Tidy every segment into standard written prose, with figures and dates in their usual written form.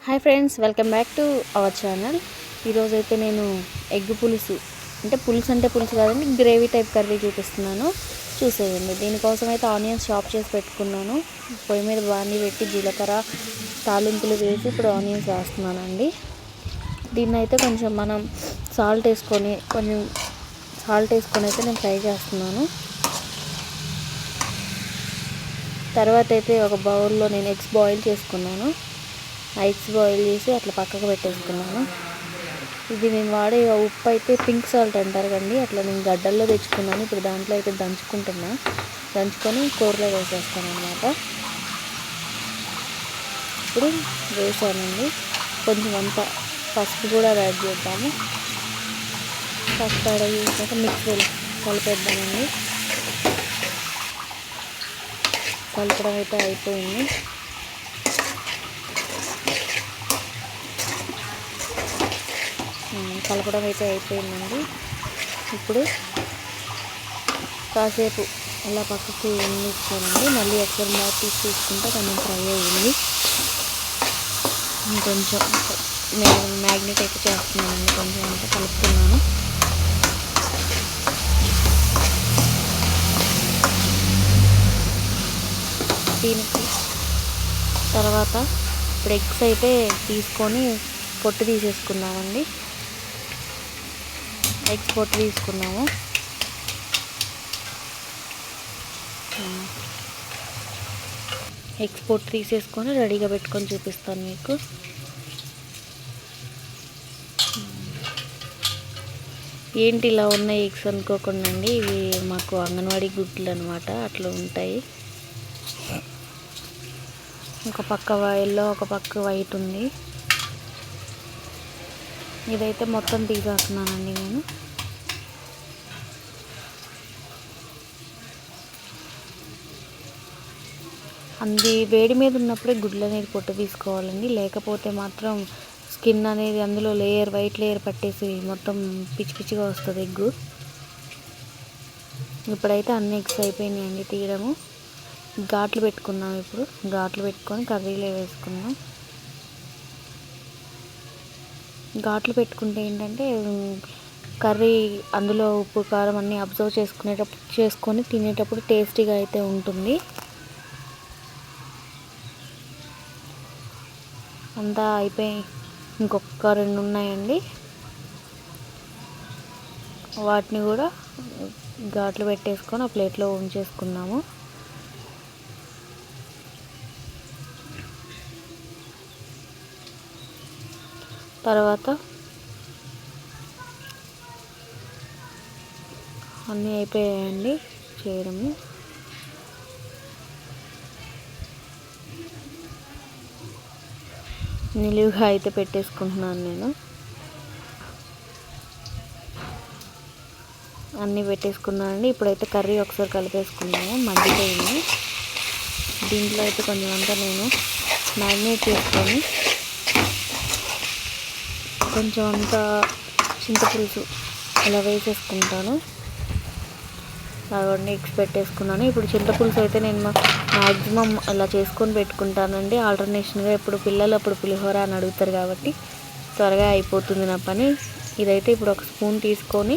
Hi friends, welcome back to our channel. ఈరోజైతే నేను egg పులుసు అంటే పులుసు కాదండి, గ్రేవీ టైప్ కర్రీ చూపిస్తున్నాను. చూసేయండి. దీనికోసం అయితే ఆనియన్స్ చాప్ చేసి పెట్టుకున్నాను. పొయ్యి మీద బాండి పెట్టి జీలకర్ర తాలింపులు వేసి ఇప్పుడు ఆనియన్స్ వేస్తున్నానండి. దీన్ని అయితే కొంచెం మనం సాల్ట్ వేసుకొని అయితే నేను ఫ్రై చేస్తున్నాను. తర్వాత అయితే ఒక బౌల్లో నేను ఎగ్స్ బాయిల్ చేసుకున్నాను. ఎగ్స్ బాయిల్ చేసి అట్లా పక్కకు పెట్టేసుకున్నాను. ఇది నేను వాడే ఉప్పు అయితే పింక్ సాల్ట్ అంటారు కండి, అట్లా నేను గడ్డల్లో తెచ్చుకున్నాను. ఇప్పుడు దాంట్లో అయితే దంచుకొని కూరలో వేసేస్తాను అన్నమాట. ఇప్పుడు వేసానండి. కొంచెం అంతా పసుపు కూడా యాడ్ చేద్దాము. పసుపు యాడ్ చేసాక మిక్స్ కలిపేద్దామండి. కలపడం అయితే అయిపోయింది. అయిపోయిందండి. ఇప్పుడు కాసేపు అలా పక్కకి ఇచ్చానండి. మళ్ళీ ఒకసారి తీసుకుంటే కొంచెం ఫ్రై అయ్యింది. కొంచెం మ్యాగ్నెట్ అయితే చేస్తున్నానండి. కొంచెం అంతా కలుపుతున్నాను. దీనికి తర్వాత ఇప్పుడు ఎగ్స్ అయితే తీసుకొని పొట్టు తీసేసుకున్నామండి. ఎగ్స్ పొట్టు తీసుకున్నాము. ఎగ్స్ పొట్టు తీసేసుకొని రెడీగా పెట్టుకొని చూపిస్తాను మీకు. ఏంటి ఇలా ఉన్న ఎగ్స్ అనుకోకుండా అండి, ఇవి మాకు అంగన్వాడీ గుడ్లు అనమాట, అట్లా ఉంటాయి. ఒక పక్క ఎల్లో ఒక పక్క వైట్ ఉంది. ఇదైతే మొత్తం తీసేస్తున్నానండి నేను. అది వేడి మీద ఉన్నప్పుడే గుడ్లు అనేది పొట్టు తీసుకోవాలండి, లేకపోతే మాత్రం స్కిన్ అనేది అందులో వైట్ లేయర్ పట్టేసి మొత్తం పిచ్చి పిచ్చిగా వస్తుంది ఎగ్గు. ఇప్పుడైతే అన్ని ఎగ్స్ అయిపోయినాయండి తీయడము. ఘాట్లు పెట్టుకున్నాం. ఇప్పుడు ఘాట్లు పెట్టుకొని కర్రీలో వేసుకున్నాం. ఘాట్లు పెట్టుకుంటే ఏంటంటే కర్రీ అందులో ఉప్పు కారం అన్నీ అబ్జర్వ్ చేసుకొని తినేటప్పుడు టేస్టీగా అయితే ఉంటుంది. అంతా అయిపోయి ఇంకొక 2 ఉన్నాయండి. వాటిని కూడా ఘాట్లు పెట్టేసుకొని ఆ ప్లేట్లో ఉంచేసుకున్నాము. తర్వాత అన్నీ అయిపోయాయండి చేయడము. నిలువుగా అయితే పెట్టేసుకుంటున్నాను నేను. అన్నీ పెట్టేసుకున్నానండి. ఇప్పుడైతే కర్రీ ఒకసారి కలిపేసుకున్నాము. మగ్గిపోయింది. దీంట్లో అయితే కొంచెం అంతా నేను మ్యారినేట్ చేసుకొని కొంచెం అంతా చింతపులుసు ఇలా వేసేసుకుంటాను. అవన్నీ ఎగ్స్ పెట్టేసుకున్నాను. ఇప్పుడు చింతపులుసు అయితే నేను మ్యాక్సిమం ఇలా చేసుకొని పెట్టుకుంటానండి. ఆల్టర్నేషన్గా ఇప్పుడు పిల్లలు అప్పుడు పులిహోర అని అడుగుతారు కాబట్టి త్వరగా అయిపోతుంది నా పని. ఇదైతే ఇప్పుడు ఒక స్పూన్ తీసుకొని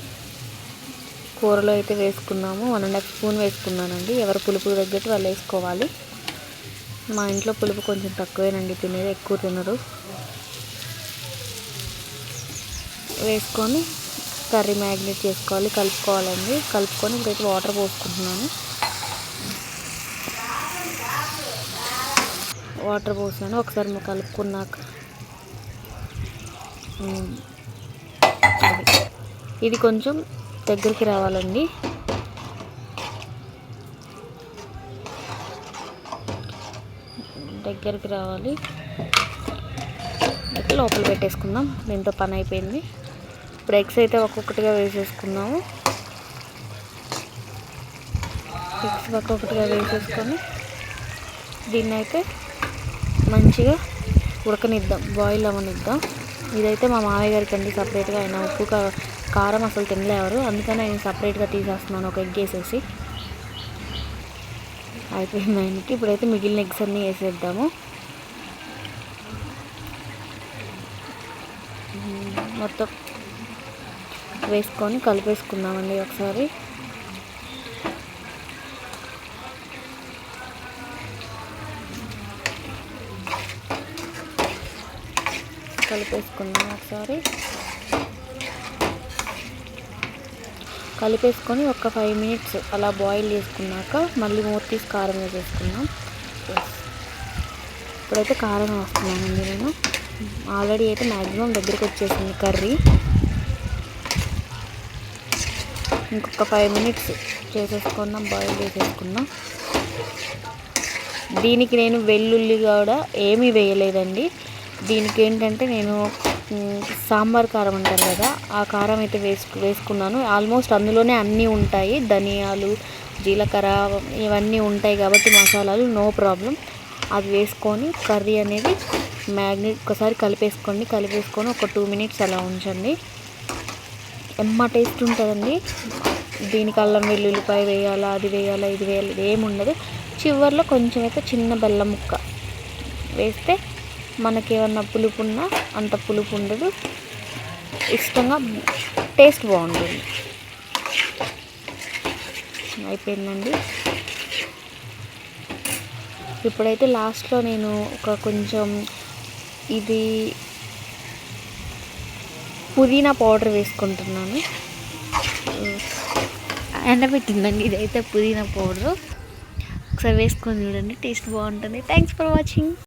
కూరలో అయితే వేసుకున్నాము. 1.5 స్పూన్ వేసుకున్నానండి. ఎవరు పులుపు తగ్గట్టు వాళ్ళు వేసుకోవాలి. మా ఇంట్లో పులుపు కొంచెం తక్కువేనండి తినేది, ఎక్కువ తినరు. వేసుకొని కర్రీ మ్యాగ్నేట్ చేసుకోవాలి, కలుపుకోవాలండి. కలుపుకొని ఇప్పుడైతే వాటర్ పోసుకుంటున్నాను. వాటర్ పోసాను. ఒకసారి కలుపుకున్నాక ఇది కొంచెం దగ్గరికి రావాలండి. దగ్గరికి రావాలి. అయితే లోపల పెట్టేసుకుందాం. దీంతో పని అయిపోయింది. ఇప్పుడు ఎగ్స్ అయితే ఒక్కొక్కటిగా వేసేసుకున్నాము. ఎగ్స్ ఒక్కొక్కటిగా వేసేసుకొని దీన్ని అయితే మంచిగా ఉడకనిద్దాం, బాయిల్ అవ్వనిద్దాం. ఇదైతే మా మామయ్య గారికి అండి సపరేట్గా. ఆయన ఉప్పు కారం అసలు తినలేవారు, అందుకని ఆయన సపరేట్గా తీసేస్తున్నాను ఒక ఎగ్ వేసేసి. అయిపోయింది ఆయనకి. ఇప్పుడైతే మిగిలిన ఎగ్స్ అన్నీ వేసేద్దాము. మొత్తం వేసుకొని కలిపేసుకుందామండి ఒకసారి. కలిపేసుకుందాం ఒకసారి. కలిపేసుకొని ఒక 5 మినిట్స్ అలా బాయిల్ చేసుకున్నాక మళ్ళీ మూత తీసి కారం వేసేసుకుందాం. ఇప్పుడైతే కారం వేస్తున్నానండి నేను. ఆల్రెడీ అయితే మ్యాక్సిమం దగ్గరికి వచ్చేసింది కర్రీ. ఇంకొక 5 మినిట్స్ చేసేసుకుందాం, బాయిల్ చేసేసుకుందాం. దీనికి నేను వెల్లుల్లి కూడా ఏమీ వేయలేదండి. దీనికి ఏంటంటే నేను సాంబార్ కారం అంటారు కదా, ఆ కారం అయితే వేసుకున్నాను. ఆల్మోస్ట్ అందులోనే అన్నీ ఉంటాయి, ధనియాలు, జీలకర్ర ఇవన్నీ ఉంటాయి కాబట్టి మసాలాలు నో ప్రాబ్లం. అది వేసుకొని కర్రీ అనేది ఒకసారి కలిపేసుకొని ఒక 2 మినిట్స్ అలా ఉంచండి. ఎమ్మ టేస్ట్ ఉంటుందండి. దీనికి అల్లం వెల్లుల్లిపాయ వేయాలా, అది వేయాలా, ఇది వేయాలి, ఇది ఏముండదు. చివరిలో కొంచెం అయితే చిన్న బెల్లం ముక్క వేస్తే మనకేమన్నా పులుపు ఉన్నా అంత పులుపు ఉండదు, ఇష్టంగా టేస్ట్ బాగుంటుంది. అయిపోయిందండి. ఇప్పుడైతే లాస్ట్లో నేను కొంచెం ఇది పుదీనా పౌడర్ వేసుకుంటున్నాను. ఎండబెట్టిందండి ఇదైతే పుదీనా పౌడరు. ఒకసారి వేసుకొని చూడండి, టేస్ట్ బాగుంటుంది. Thanks for watching.